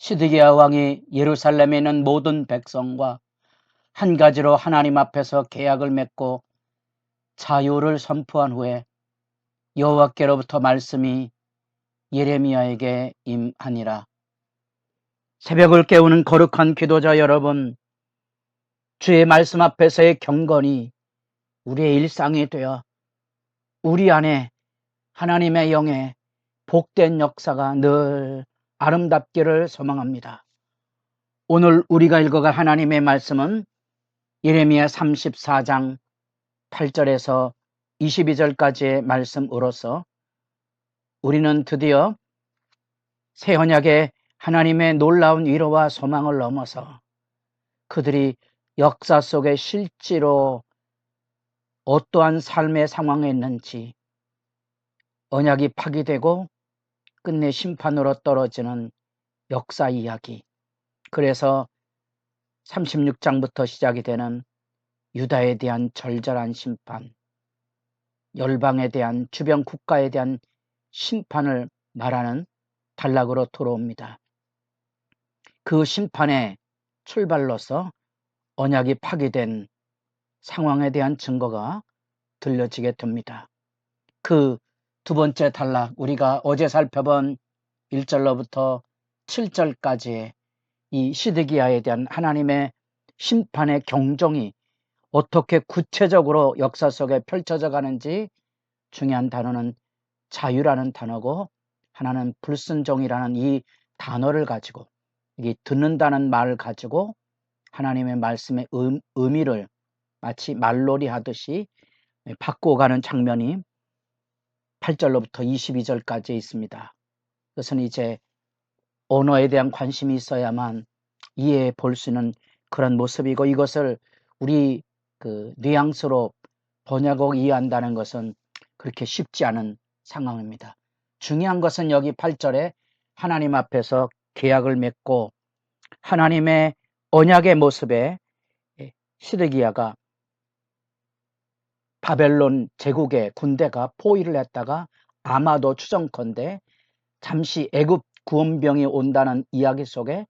시드기야 왕이 예루살렘에 있는 모든 백성과 한 가지로 하나님 앞에서 계약을 맺고 자유를 선포한 후에 여호와께로부터 말씀이 예레미야에게 임하니라. 새벽을 깨우는 거룩한 기도자 여러분, 주의 말씀 앞에서의 경건이 우리의 일상이 되어 우리 안에 하나님의 영의 복된 역사가 늘 아름답기를 소망합니다. 오늘 우리가 읽어갈 하나님의 말씀은 예레미야 34장 8절에서 22절까지의 말씀으로서 우리는 드디어 새 언약의 하나님의 놀라운 위로와 소망을 넘어서 그들이 역사 속에 실제로 어떠한 삶의 상황에 있는지, 언약이 파기되고 끝내 심판으로 떨어지는 역사 이야기, 그래서 36장부터 시작이 되는 유다에 대한 절절한 심판, 열방에 대한, 주변 국가에 대한 심판을 말하는 단락으로 들어옵니다. 그 심판의 출발로서 언약이 파기된 상황에 대한 증거가 들려지게 됩니다. 그 두 번째 단락, 우리가 어제 살펴본 1절로부터 7절까지의 이 시드기야에 대한 하나님의 심판의 경종이 어떻게 구체적으로 역사 속에 펼쳐져 가는지 중요한 단어는 자유라는 단어고, 하나는 불순종이라는 이 단어를 가지고, 이 듣는다는 말을 가지고 하나님의 말씀의 의미를 마치 말놀이 하듯이 바꾸어가는 장면이 8절로부터 22절까지 있습니다. 그것은 이제 언어에 대한 관심이 있어야만 이해해 볼 수 있는 그런 모습이고, 이것을 우리 뉘앙스로 번역하고 이해한다는 것은 그렇게 쉽지 않은 상황입니다. 중요한 것은 여기 8절에 하나님 앞에서 계약을 맺고 하나님의 언약의 모습에 시드기야가 바벨론 제국의 군대가 포위를 했다가 아마도 추정컨대 잠시 애굽 구원병이 온다는 이야기 속에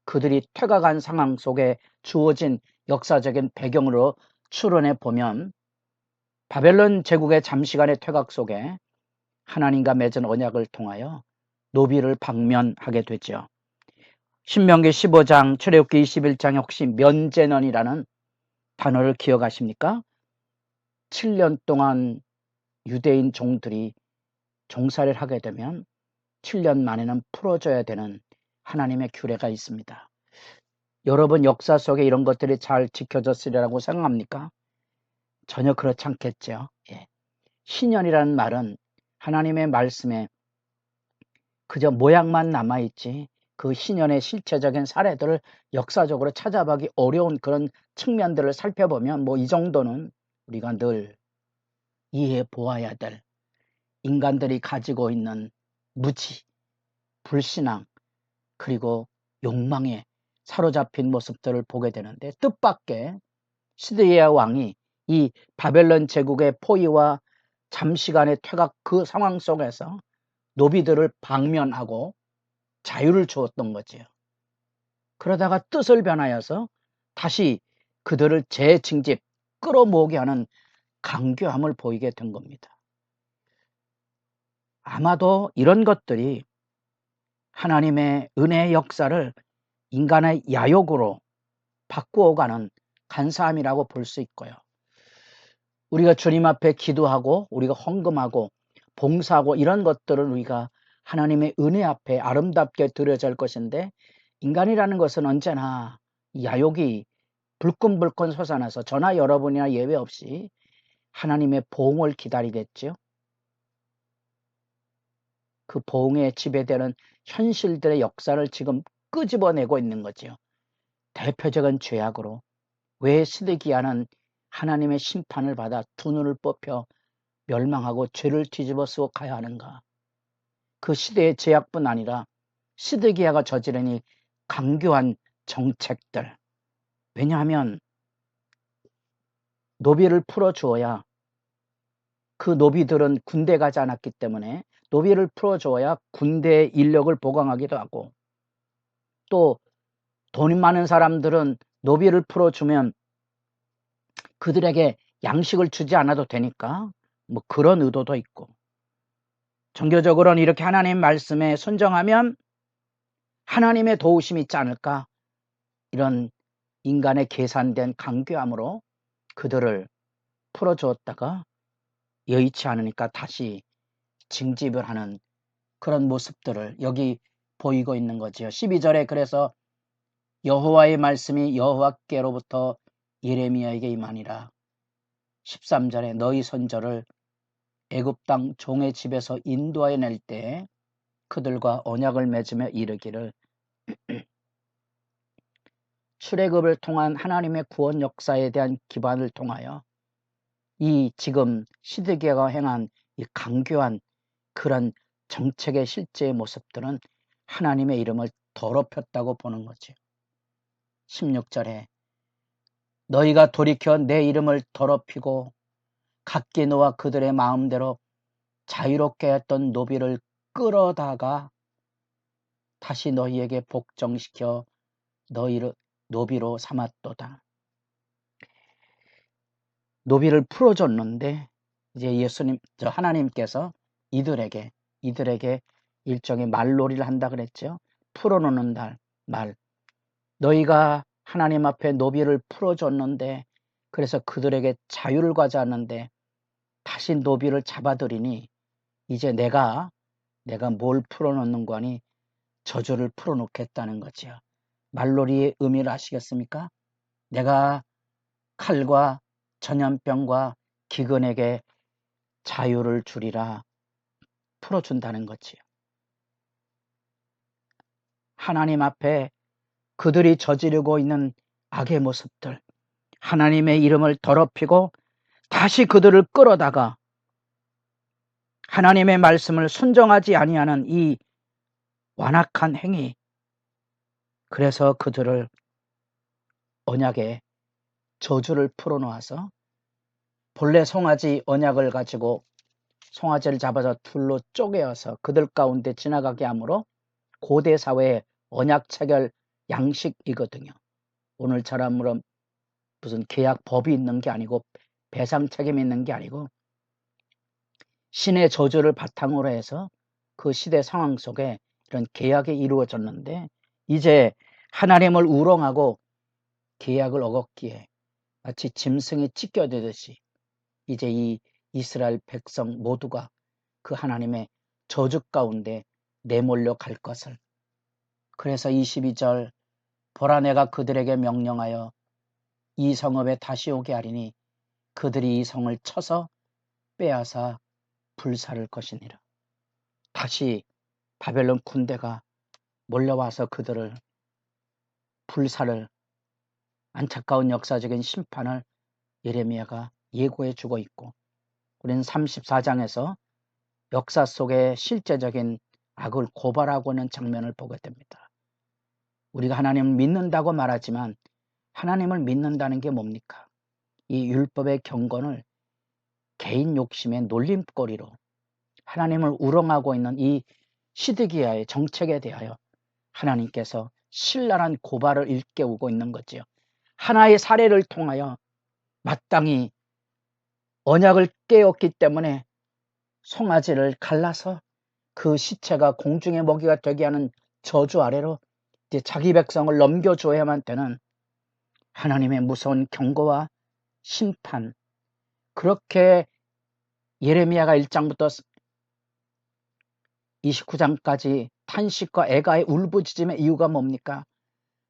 그들이 퇴각한 상황 속에 주어진 역사적인 배경으로 추론해 보면 바벨론 제국의 잠시간의 퇴각 속에 하나님과 맺은 언약을 통하여 노비를 방면하게 되죠. 신명기 15장, 출애굽기 21장에 혹시 면제넌이라는 단어를 기억하십니까? 7년 동안 유대인 종들이 종살이를 하게 되면 7년 만에는 풀어줘야 되는 하나님의 규례가 있습니다. 여러분 역사 속에 이런 것들이 잘 지켜졌으리라고 생각합니까? 전혀 그렇지 않겠죠. 신년이라는 말은 하나님의 말씀에 그저 모양만 남아있지 그 신년의 실체적인 사례들을 역사적으로 찾아보기 어려운 그런 측면들을 살펴보면 이 정도는 우리가 늘 이해해 보아야 될, 인간들이 가지고 있는 무지, 불신앙, 그리고 욕망에 사로잡힌 모습들을 보게 되는데, 뜻밖의 시드기야 왕이 이 바벨론 제국의 포위와 잠시간의 퇴각 그 상황 속에서 노비들을 방면하고 자유를 주었던 거지요. 그러다가 뜻을 변하여서 다시 그들을 재징집, 끌어모으게 하는 강교함을 보이게 된 겁니다. 아마도 이런 것들이 하나님의 은혜의 역사를 인간의 야욕으로 바꾸어가는 간사함이라고 볼 수 있고요. 우리가 주님 앞에 기도하고 우리가 헌금하고 봉사하고 이런 것들을 우리가 하나님의 은혜 앞에 아름답게 드려야 할 것인데, 인간이라는 것은 언제나 야욕이 불끈불끈 솟아나서 저나 여러분이나 예외 없이 하나님의 보응을 기다리겠죠. 그 보응에 지배되는 현실들의 역사를 지금 끄집어내고 있는 거죠. 대표적인 죄악으로 왜 시드기야는 하나님의 심판을 받아 두 눈을 뽑혀 멸망하고 죄를 뒤집어 쓰고 가야 하는가? 그 시대의 죄악뿐 아니라 시드기야가 저지른 이 강교한 정책들. 왜냐하면 노비를 풀어주어야, 그 노비들은 군대 가지 않았기 때문에 노비를 풀어주어야 군대의 인력을 보강하기도 하고, 또 돈 많은 사람들은 노비를 풀어주면 그들에게 양식을 주지 않아도 되니까 뭐 그런 의도도 있고, 종교적으로는 이렇게 하나님 말씀에 순종하면 하나님의 도우심이 있지 않을까, 이런 인간의 계산된 강교함으로 그들을 풀어주었다가 여의치 않으니까 다시 징집을 하는 그런 모습들을 여기 보이고 있는 거지요. 12절에 그래서 여호와의 말씀이 여호와께로부터 예레미야에게 임하니라. 13절에 너희 선조를 애굽 땅 종의 집에서 인도하여 낼 때 그들과 언약을 맺으며 이르기를, 출애굽을 통한 하나님의 구원 역사에 대한 기반을 통하여 이 지금 시드기야가 행한 이 강교한 그런 정책의 실제의 모습들은 하나님의 이름을 더럽혔다고 보는 거죠. 16절에 너희가 돌이켜 내 이름을 더럽히고 각기 너와 그들의 마음대로 자유롭게 했던 노비를 끌어다가 다시 너희에게 복종시켜 너희를 노비로 삼았도다. 노비를 풀어줬는데 이제 하나님께서 이들에게 일종의 말놀이를 한다 그랬죠. 풀어놓는 말. 너희가 하나님 앞에 노비를 풀어줬는데, 그래서 그들에게 자유를 가져왔는데 다시 노비를 잡아들이니 이제 내가 뭘 풀어놓는 거니 저주를 풀어놓겠다는 거지요. 말놀이의 의미를 아시겠습니까? 내가 칼과 전염병과 기근에게 자유를 주리라 풀어준다는 거지요. 하나님 앞에 그들이 저지르고 있는 악의 모습들, 하나님의 이름을 더럽히고 다시 그들을 끌어다가 하나님의 말씀을 순종하지 아니하는 이 완악한 행위, 그래서 그들을 언약에 저주를 풀어놓아서 본래 송아지 언약을 가지고 송아지를 잡아서 둘로 쪼개어서 그들 가운데 지나가게 하므로 고대 사회의 언약 체결 양식이거든요. 오늘처럼 무슨 계약 법이 있는 게 아니고 배상 책임이 있는 게 아니고 신의 저주를 바탕으로 해서 그 시대 상황 속에 이런 계약이 이루어졌는데, 이제 하나님을 우롱하고 계약을 어겼기에 마치 짐승이 찢겨지듯이 이제 이 이스라엘 백성 모두가 그 하나님의 저주 가운데 내몰려 갈 것을, 그래서 22절 보라 내가 그들에게 명령하여 이 성읍에 다시 오게 하리니 그들이 이 성을 쳐서 빼앗아 불사를 것이니라. 다시 바벨론 군대가 몰려와서 그들을 불사를, 안타까운 역사적인 심판을 예레미야가 예고해 주고 있고, 우리는 34장에서 역사 속에 실제적인 악을 고발하고 있는 장면을 보게 됩니다. 우리가 하나님을 믿는다고 말하지만 하나님을 믿는다는 게 뭡니까? 이 율법의 경건을 개인 욕심의 놀림거리로 하나님을 우롱하고 있는 이 시드기야의 정책에 대하여 하나님께서 신랄한 고발을 일깨우고 있는 거지요. 하나의 사례를 통하여 마땅히 언약을 깨었기 때문에 송아지를 갈라서 그 시체가 공중의 먹이가 되게 하는 저주 아래로 이제 자기 백성을 넘겨줘야만 되는 하나님의 무서운 경고와 심판, 그렇게 예레미야가 1장부터 29장까지 탄식과 애가의 울부짖음의 이유가 뭡니까?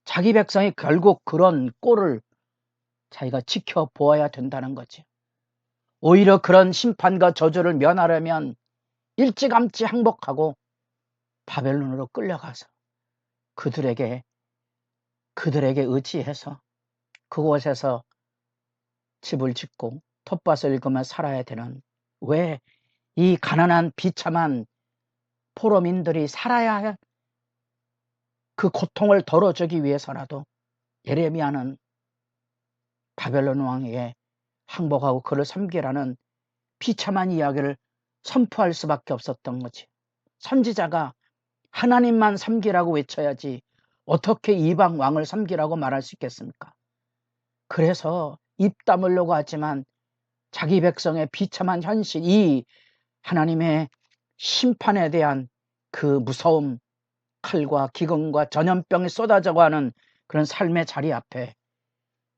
자기 백성이 결국 그런 꼴을 자기가 지켜보아야 된다는 거지. 오히려 그런 심판과 저주를 면하려면 일찌감치 항복하고 바벨론으로 끌려가서 그들에게 의지해서 그곳에서 집을 짓고 텃밭을 일구며 살아야 되는, 왜 이 가난한 비참한 포로민들이 살아야 할 그 고통을 덜어주기 위해서라도 예레미야는 바벨론 왕에게 항복하고 그를 섬기라는 비참한 이야기를 선포할 수밖에 없었던 거지. 선지자가 하나님만 섬기라고 외쳐야지 어떻게 이방 왕을 섬기라고 말할 수 있겠습니까? 그래서 입 다물려고 하지만 자기 백성의 비참한 현실, 이 하나님의 심판에 대한 그 무서움, 칼과 기근과 전염병이 쏟아져가는 그런 삶의 자리 앞에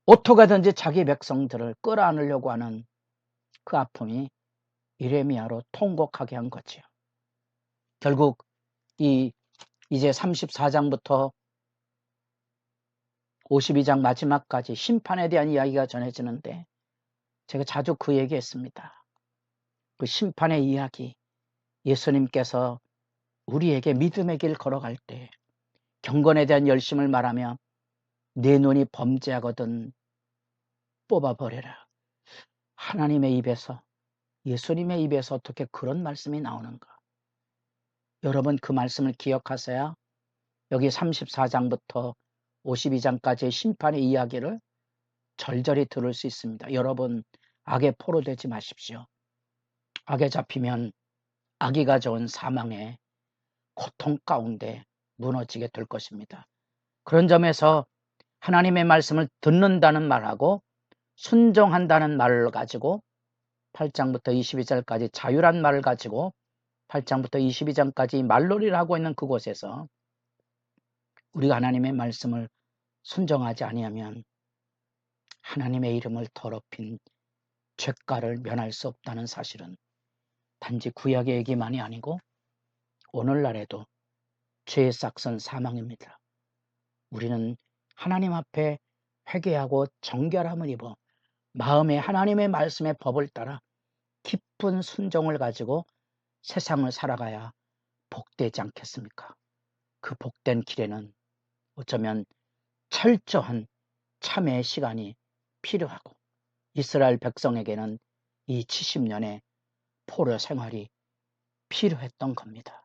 어떻게든지 자기 백성들을 끌어안으려고 하는 그 아픔이 이레미야로 통곡하게 한 거지요. 결국 이제 34장부터 52장 마지막까지 심판에 대한 이야기가 전해지는데 제가 자주 그 얘기했습니다. 그 심판의 이야기, 예수님께서 우리에게 믿음의 길 걸어갈 때 경건에 대한 열심을 말하며 내 눈이 범죄하거든 뽑아버려라. 하나님의 입에서, 예수님의 입에서 어떻게 그런 말씀이 나오는가? 여러분 그 말씀을 기억하세요. 여기 34장부터 52장까지의 심판의 이야기를 절절히 들을 수 있습니다. 여러분 악에 포로되지 마십시오. 악에 잡히면 악이 가져온 사망의 고통 가운데 무너지게 될 것입니다. 그런 점에서 하나님의 말씀을 듣는다는 말하고 순종한다는 말을 가지고 8장부터 22절까지 자유란 말을 가지고 8장부터 22장까지 말놀이를 하고 있는 그곳에서 우리가 하나님의 말씀을 순종하지 아니하면 하나님의 이름을 더럽힌 죄가를 면할 수 없다는 사실은 단지 구약의 얘기만이 아니고 오늘날에도 죄의 싹선 사망입니다. 우리는 하나님 앞에 회개하고 정결함을 입어 마음에 하나님의 말씀의 법을 따라 깊은 순종을 가지고 세상을 살아가야 복되지 않겠습니까? 그 복된 길에는 어쩌면 철저한 참회의 시간이 필요하고 이스라엘 백성에게는 이 70년의 포로 생활이 필요했던 겁니다.